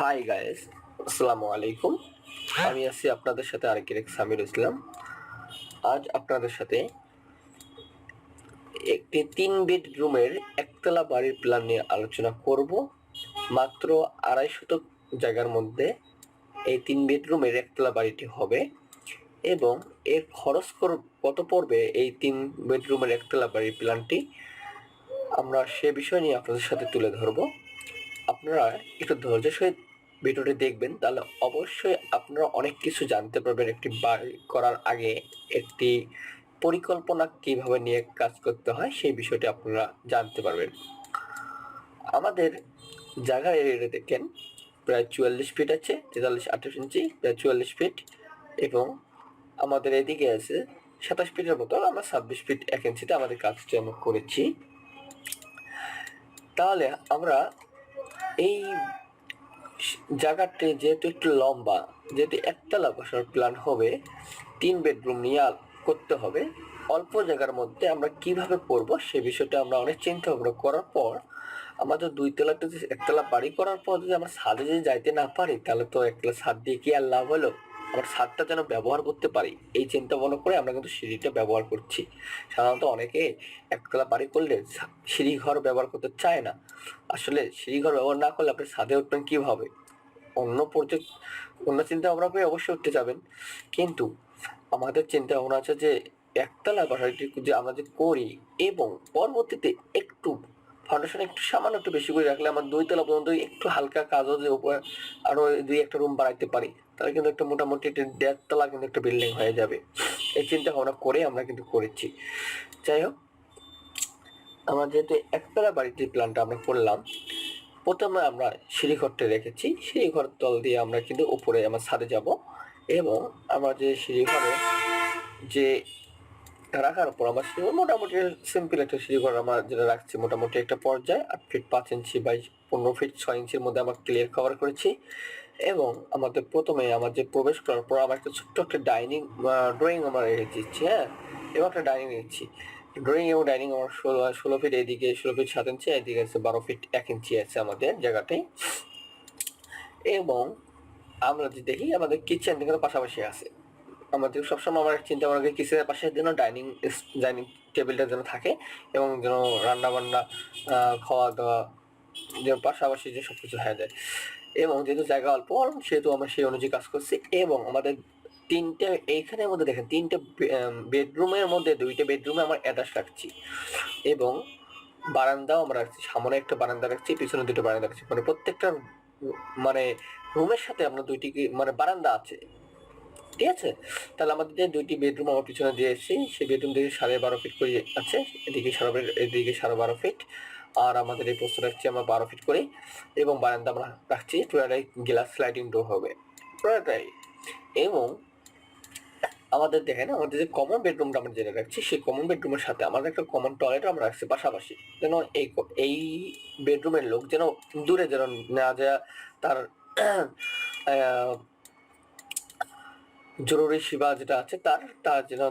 Hi guys, আসসালামু আলাইকুম। আমি আছি আপনাদের সাথে আরেক সামির ইসলাম। আজ আপনাদের সাথে একটি 3 বেডরুমের একতলা বাড়ির প্ল্যান নিয়ে আলোচনা করব। মাত্র 250 শতক জায়গার মধ্যে এই 3 বেডরুমের একতলা বাড়িটি হবে এবং এর খরচ কত পড়বে এই 3 বেডরুমের একতলা বাড়ির প্ল্যানটি আমরা সে বিষয় নিয়ে আপনাদের সাথে তুলে ধরব। আপনারা একটু ধৈর্যের সহিত ভিডিওটি দেখবেন, তাহলে অবশ্যই আপনারা অনেক কিছু জানতে পারবেন। একটি বাড়ি করার আগে একটি পরিকল্পনা কিভাবে নিয়ে কাজ করতে হয় সেই বিষয়টি আপনারা জানতে পারবেন। আমাদের জায়গার এরিয়াটা দেখেন, প্রায় 44 ফিট আছে, 43-28 ইঞ্চি, প্রায় 44 ফিট। এবং আমাদের এদিকে আছে 27 ফিটের মতো, আমরা 26 ফিট 1 ইঞ্চিতে আমাদের কাজটি আমরা করেছি। তাহলে আমরা এই জায়গাটি যেহেতু একটু লম্বা, যেহেতু একতলা বসার প্ল্যান হবে, 3 বেডরুম নিয়ে করতে হবে, অল্প জায়গার মধ্যে আমরা কিভাবে করব সে বিষয়টা আমরা অনেক চিন্তা ভাবনা করার পর আমাদের 2 তলাতে একতলা বাড়ি করার পর যদি আমরা ছাদে যদি যাইতে না পারি, তাহলে তো একতলা ছাদ দিয়ে কি আর লাভ হলো। আমরা ছাদটা যেন ব্যবহার করতে পারি এই চিন্তা ভাবনা করে আমরা কিন্তু সিঁড়িটা ব্যবহার করছি। সাধারণত অনেকে একতলা বাড়ি করলে সিঁড়ি ঘর ব্যবহার করতে চায় না। আসলে সিঁড়ি ঘর ব্যবহার না করলে আপনি ছাদে উঠবেন কিভাবে? অন্য চিন্তা ভাবনা করে অবশ্যই উঠতে যাবেন, কিন্তু আমাদের চিন্তা ভাবনা আছে যে একতলা বাসাটি যে আমরা যে করি এবং পরবর্তীতে একটু ফাউন্ডেশন একটু সামান্য একটু বেশি করে রাখলে আমার 2 তলা পর্যন্ত একটু হালকা কাজও যে উপরে আরো 2-1টা রুম বাড়াইতে পারি, তাহলে কিন্তু একটা মোটামুটি একটা 1.5 তলা কিন্তু একটা বিল্ডিং হয়ে যাবে। এই চিন্তা ভাবনা করে আমরা কিন্তু করেছি। যাই হোক, আমরা যেহেতু একতলা বাড়িটির প্ল্যানটা আমরা করলাম, প্রথমে আমরা সিঁড়িঘরটা রেখেছি। সিঁড়িঘর তল দিয়ে আমরা কিন্তু উপরে আমার ছাদে যাব এবং আমরা যে সিঁড়িঘরে যে রাখার পর আমার সিঁড়িঘর মোটামুটি সিম্পল একটা সিঁড়িঘর আমরা যেটা রাখছি, মোটামুটি একটা পর্যায়ে 8 ফিট 5 ইঞ্চি বাই 15 ফিট 6 ইঞ্চির মধ্যে আমরা ক্লিয়ার কভার করেছি। এবং আমাদের প্রথমে আমার যে প্রবেশ করার পর আমরা একটা ছোট্ট একটা ড্রয়িং আমরা রেখে দিচ্ছি। হ্যাঁ, এবং একটা ডাইনিং নিচ্ছি। ড্রয়িং এবং ডাইনিং আমার 16 ফিট, এদিকে 16 ফিট 7 ইঞ্চি, এদিকে আছে 12 ফিট 1 ইঞ্চি আছে আমাদের জায়গাটাই। এবং আমরা যে দেখি আমাদের কিচেন কিন্তু পাশাপাশি আছে। আমাদের সবসময় আমার চিন্তা ভাবনা করি কিচেনের পাশে যেন ডাইনিং টেবিলটা যেন থাকে এবং যেন রান্না বান্না খাওয়া দাওয়া যে পাশাপাশি যে সব কিছু হয়ে যায়। এবং যেহেতু জায়গা অল্প সেহেতু আমরা সেই অনুযায়ী কাজ করছি। এবং আমাদের এইখানের মধ্যে দেখেন 3টে বেডরুমের মধ্যে 2টে বেডরুমে আমার অ্যাটাচ রাখছি এবং বারান্দাও আমরা রাখছি। সামনে একটা বারান্দা রাখছি, পিছনে 2টো বারান্দা রাখছি, মানে প্রত্যেকটা মানে রুমের সাথে আমরা 2টি মানে বারান্দা আছে। ঠিক আছে, তাহলে আমাদের যে 2টি বেডরুম আমার পিছনে দিয়েছি, সেই বেডরুম থেকে 12.5 ফিট করে আছে, এদিকে 12.5 ফিট, আর আমাদের এই পোস্ট রাখছি আমরা 12 ফিট করে। এবং বারান্দা আমরা রাখছি পুরোটাই গ্লাস স্লাইডিং ডোর হবে পুরোটাই। এবং আমাদের দেখেন, আমাদের যে কমন বেডরুমটা আমরা যেটা রাখছি, সেই কমন বেডরুমের সাথে আমাদের একটা কমন টয়লেট আমরা রাখছি পাশাপাশি, যেন এই বেডরুমের লোক যেন দূরে যেন না যায়, তার জরুরি সেবা যেটা আছে তার যেন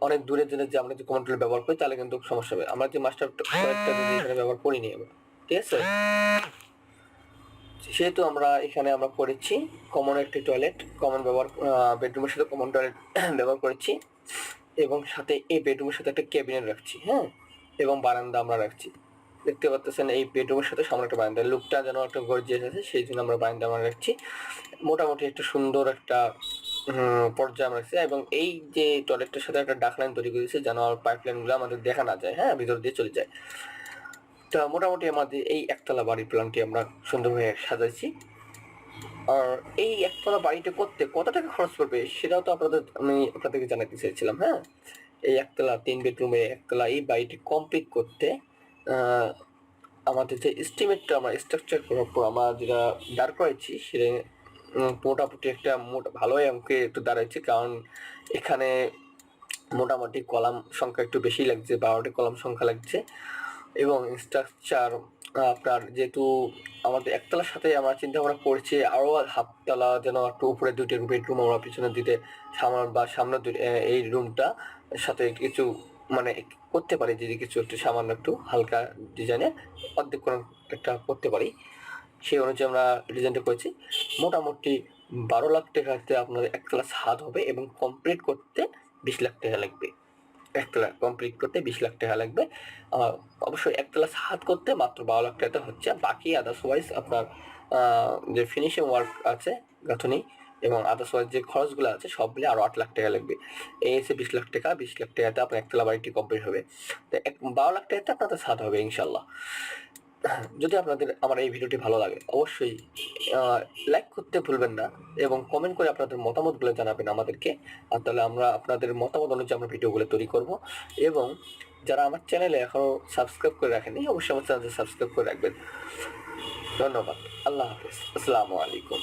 অনেক দূরে যেন যে আমরা যে কমন টয়লেট ব্যবহার করি, তাহলে কিন্তু সমস্যা হবে। আমরা যে মাস্টার টয়লেটটা এখানে ব্যবহার করিনি আমরা, ঠিক আছে। সেহেতু আমরা এখানে আমরা করেছি কমন একটি টয়লেট, কমন ব্যবহার বেডরুমের সাথে কমন টয়লেট ব্যবহার করেছি। এবং সাথে এই বেডরুমের সাথে একটা ক্যাবিনেট রাখছি। হ্যাঁ, এবং বারান্দা আমরা রাখছি। দেখতে পাচ্ছেন এই বেডরুমের সাথে সামনে একটা বারান্দা, লুকটা যেন একটা গর্জিয়াস আছে সেই জন্য আমরা বারান্দা আমরা রাখছি। মোটামুটি একটা সুন্দর একটা পর্যায়ে আমরা রাখছি। এবং এই যে টয়লেটটার সাথে একটা ডাক লাইন তৈরি করেছি যেন পাইপ লাইনগুলো আমাদের দেখা না যায়, হ্যাঁ, ভিতর দিয়ে চলে যায়। তো মোটামুটি আমাদের এই একতলা বাড়ির প্ল্যানটি আমরা সুন্দরভাবে সাজাইছি। আর এই একতলা বাড়িটা করতে কত টাকা খরচ পড়বে সেটাও তো আমি আপনাদেরকে জানাতে চাইছিলাম। হ্যাঁ, এই একতলা 3 বেডরুমে একতলা এই বাড়িটি কমপ্লিট করতে আমাদের যে এস্টিমেটটা আমরা স্ট্রাকচার করার পর আমরা যেটা দাঁড় করেছি সেটা মোটামুটি একটা ভালো অঙ্কে একটু দাঁড়াইছে। কারণ এখানে মোটামুটি কলাম সংখ্যা একটু বেশি লাগছে, 12টি কলাম সংখ্যা লাগছে। এবং স্ট্রাকচার আপনার যেহেতু আমাদের একতলার সাথে আমরা চিন্তা ভাবনা করছি আরও হাফতলা যেন একটু উপরে 2টি বেডরুম আমরা পিছনে দিতে সামনে এই রুমটা সাথে কিছু মানে করতে পারি, যদি কিছু একটু সামান্য একটু হালকা ডিজাইনে অর্ধেক কোনো একটা করতে পারি। সেই অনুযায়ী আমরা ডিজাইনটা করেছি। মোটামুটি 12 লাখ টাকাতে আপনার একতলা ছাদ হবে এবং কমপ্লিট করতে 20 লাখ টাকা লাগবে। একতলা কমপ্লিট করতে 20 লাখ টাকা লাগবে। অবশ্যই একতলা ছাদ করতে মাত্র 12 লাখ টাকাতে হচ্ছে। বাকি আদার্সওয়াইজ আপনার যে ফিনিশিং ওয়ার্ক আছে গাঁথুনি এবং আদার্সওয়াইজ যে খরচগুলো আছে সব মিলে আরও 8 লাখ টাকা লাগবে। এই এসে 20 লাখ টাকা, 20 লাখ টাকাতে আপনার একতলা বাড়িটি কমপ্লিট হবে। তো 12 লাখ টাকাতে আপনাদের ছাদ হবে ইনশাল্লাহ। যদি আপনাদের আমার এই ভিডিওটি ভালো লাগে অবশ্যই লাইক করতে ভুলবেন না এবং কমেন্ট করে আপনাদের মতামতগুলো জানাবেন আমাদেরকে। আর তাহলে আমরা আপনাদের মতামত অনুযায়ী আমরা ভিডিওগুলো তৈরি করব। এবং যারা আমার চ্যানেলে এখনও সাবস্ক্রাইব করে রাখেনি অবশ্যই আমার চ্যানেলটি সাবস্ক্রাইব করে রাখবেন। ধন্যবাদ। আল্লাহ হাফিজ। আসসালামু আলাইকুম।